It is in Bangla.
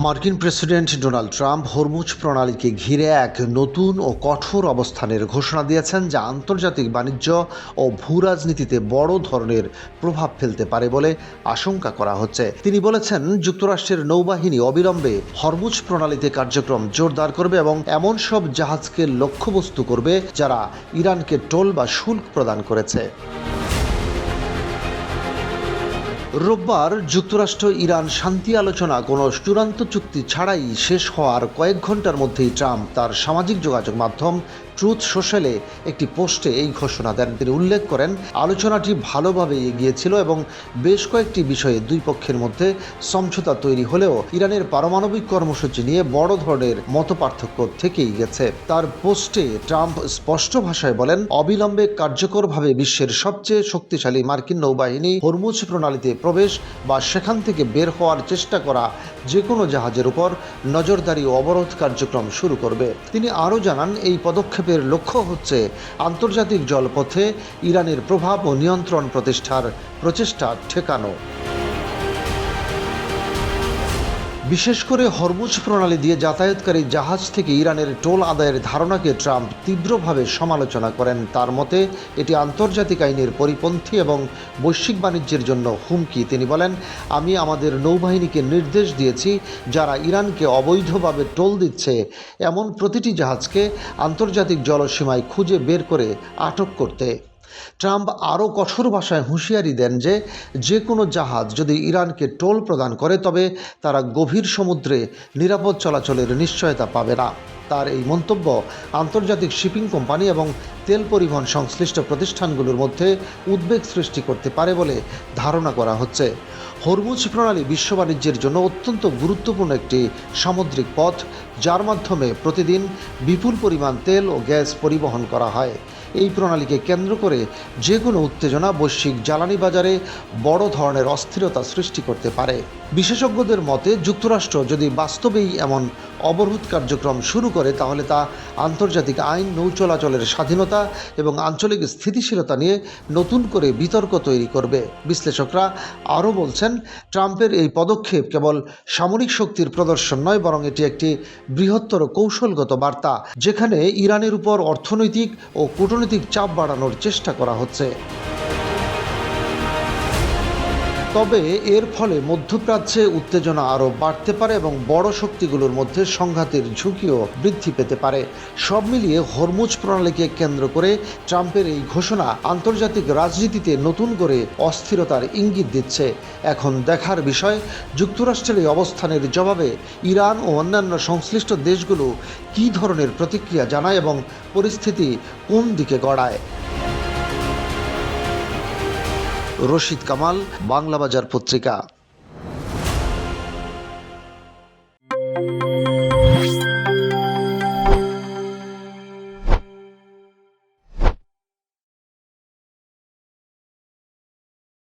মার্কিন প্রেসিডেন্ট ডোনাল্ড ট্রাম্প হরমুজ প্রণালীকে ঘিরে এক নতুন ও কঠোর অবস্থানের ঘোষণা দিয়েছেন, যা আন্তর্জাতিক বাণিজ্য ও ভূরাজনীতিতে বড় ধরনের প্রভাব ফেলতে পারে বলে আশঙ্কা করা হচ্ছে। তিনি বলেছেন, যুক্তরাষ্ট্রের নৌবাহিনী অবিলম্বে হরমুজ প্রণালীতে কার্যক্রম জোরদার করবে এবং এমন সব জাহাজকে লক্ষ্যবস্তু করবে যারা ইরানকে টোল বা শুল্ক প্রদান করেছে। রোববার যুক্তরাষ্ট্র ইরান শান্তি আলোচনা কোনো চূড়ান্ত চুক্তি ছাড়াই শেষ হওয়ার কয়েক ঘন্টার মধ্যেই ট্রাম্প তার সামাজিক যোগাযোগ মাধ্যম ট্রুথ সোশ্যালে একটি পোস্টে এই ঘোষণা দেন। তিনি উল্লেখ করেন, আলোচনাটি ভালোভাবে এগিয়েছিল এবং বেশ কয়েকটি বিষয়ে দুই পক্ষের মধ্যে সমঝোতা তৈরি হলেও ইরানের পারমাণবিক কর্মসূচি নিয়ে বড় ধরনের মতপার্থক্য থেকেই গেছে। তার পোস্টে ট্রাম্প স্পষ্ট ভাষায় বলেন, অবিলম্বে কার্যকরভাবে বিশ্বের সবচেয়ে শক্তিশালী মার্কিন নৌবাহিনী হরমুজ প্রণালীতে প্রবেশ বা সেখান থেকে বের হওয়ার চেষ্টা করা যে কোনো জাহাজের উপর নজরদারি ও অবরোধ কার্যক্রম শুরু করবে। তিনি আরও জানান, এই পদক্ষেপের লক্ষ্য হচ্ছে আন্তর্জাতিক জলপথে ইরানের প্রভাব ও নিয়ন্ত্রণ প্রতিষ্ঠার প্রচেষ্টা ঠেকানো। বিশেষ করে হরমুজ প্রণালী দিয়ে যাতায়াতকারী জাহাজ থেকে ইরানের টোল আদায়ের ধারণাকে ট্রাম্প তীব্রভাবে সমালোচনা করেন। তার মতে, এটি আন্তর্জাতিক আইনের পরিপন্থী এবং বৈশ্বিক বাণিজ্যের জন্য হুমকি। তিনি বলেন, আমি আমাদের নৌবাহিনীকে নির্দেশ দিয়েছি, যারা ইরানকে অবৈধভাবে টোল দিচ্ছে এমন প্রতিটি জাহাজকে আন্তর্জাতিক জলসীমায় খুঁজে বের করে আটক করতে। ট্রাম্প আরও কঠোর ভাষায় হুঁশিয়ারি দেন যে কোনো জাহাজ যদি ইরানকে টোল প্রদান করে তবে তারা গভীর সমুদ্রে নিরাপদ চলাচলের নিশ্চয়তা পাবে না। তার এই মন্তব্য আন্তর্জাতিক শিপিং কোম্পানি এবং তেল পরিবহন সংশ্লিষ্ট প্রতিষ্ঠানগুলোর মধ্যে উদ্বেগ সৃষ্টি করতে পারে বলে ধারণা করা হচ্ছে। হরমুজ প্রণালী বিশ্ব বাণিজ্যের জন্য অত্যন্ত গুরুত্বপূর্ণ একটি সামুদ্রিক পথ, যার মাধ্যমে প্রতিদিন বিপুল পরিমাণ তেল ও গ্যাস পরিবহন করা হয়। এই প্রণালীকে কেন্দ্র করে যে কোনো উত্তেজনা বৈশ্বিক জ্বালানি বাজারে বড় ধরনের অস্থিরতা সৃষ্টি করতে পারে। বিশেষজ্ঞদের মতে, যুক্তরাষ্ট্র যদি বাস্তবেই এমন অবরোধ কার্যক্রম শুরু করে তাহলে তা আন্তর্জাতিক আইন, নৌ চলাচলের স্বাধীনতা এবং আঞ্চলিক স্থিতিশীলতা নিয়ে নতুন করে বিতর্ক তৈরি করবে। বিশ্লেষকরা আরও বলছেন, ট্রাম্পের এই পদক্ষেপ কেবল সামরিক শক্তির প্রদর্শন নয়, বরং এটি একটি বৃহত্তর কৌশলগত বার্তা, যেখানে ইরানের উপর অর্থনৈতিক ও কূটনৈতিক চাপ বাড়ানোর চেষ্টা করা হচ্ছে। তবে এর ফলে মধ্যপ্রাচ্যে উত্তেজনা আরও বাড়তে পারে এবং বড় শক্তিগুলোর মধ্যে সংঘাতের ঝুঁকিও বৃদ্ধি পেতে পারে। সব মিলিয়ে হরমুজ প্রণালীকে কেন্দ্র করে ট্রাম্পের এই ঘোষণা আন্তর্জাতিক রাজনীতিতে নতুন করে অস্থিরতার ইঙ্গিত দিচ্ছে। এখন দেখার বিষয়, যুক্তরাষ্ট্রের এই অবস্থানের জবাবে ইরান ও অন্যান্য সংশ্লিষ্ট দেশগুলো কী ধরনের প্রতিক্রিয়া জানায় এবং পরিস্থিতি কোন দিকে গড়ায়। রশিদ কামাল, বাংলাবাজার পত্রিকা।